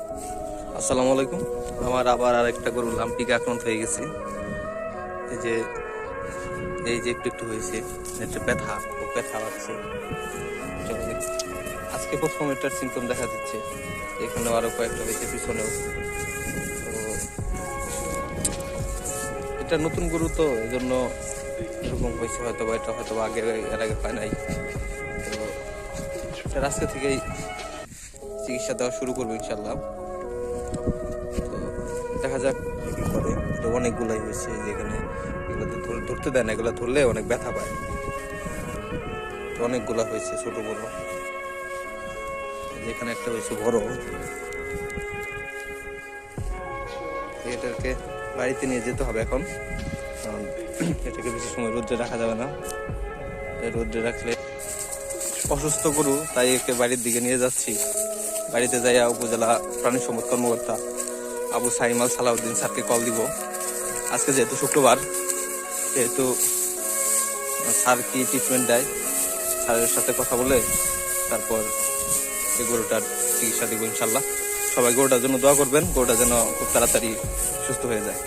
আসসালামু আলাইকুম। আমার আবার আরেকটা গরুর লাম্পিকে আক্রান্ত হয়ে গেছে। এই যে একটু একটু হয়েছে, একটা ব্যথা ও ব্যথা লাগছে। আজকে প্রথম এটার সিমটম দেখা দিচ্ছে, এখানেও আরো কয়েকটা হয়েছে পিছনেও। তো এটা নতুন গরু, তো এই জন্য এরকম হয়েছে। এটা হয়তো আগে এর আগে হয় নাই। তো এটার আজকে থেকেই চিকিৎসা দেওয়া শুরু করবো ইনশাল্লাহ। তো দেখা যাক কি করে। এটা অনেকগুলাই হয়েছে, যেখানে এগুলো ধরতে দেয় না, এগুলো ধরলে অনেক ব্যথা পায়। তো অনেকগুলা হয়েছে, ছোট বড়। যেখানে একটা হয়েছে বড়, এটাকে বাড়িতে নিয়ে যেতে হবে এখন, কারণ এটাকে বেশি সময় রোদ্রে রাখা যাবে না। রোদ্রে রাখলে অসুস্থ গরু, তাই একে বাড়ির দিকে নিয়ে যাচ্ছি। বাড়িতে যাইয়া উপজেলা প্রাণী সম্পদ কর্মকর্তা আবু সাইমাল সালাউদ্দিন স্যারকে কল দিব। আজকে যেহেতু শুক্রবার, সেহেতু স্যার কি ট্রিটমেন্ট দেয়, স্যারের সাথে কথা বলে তারপর এই গরুটার চিকিৎসা দিব ইনশাল্লাহ। সবাই গরুটার জন্য দোয়া করবেন, গরুটা যেন খুব তাড়াতাড়ি সুস্থ হয়ে যায়।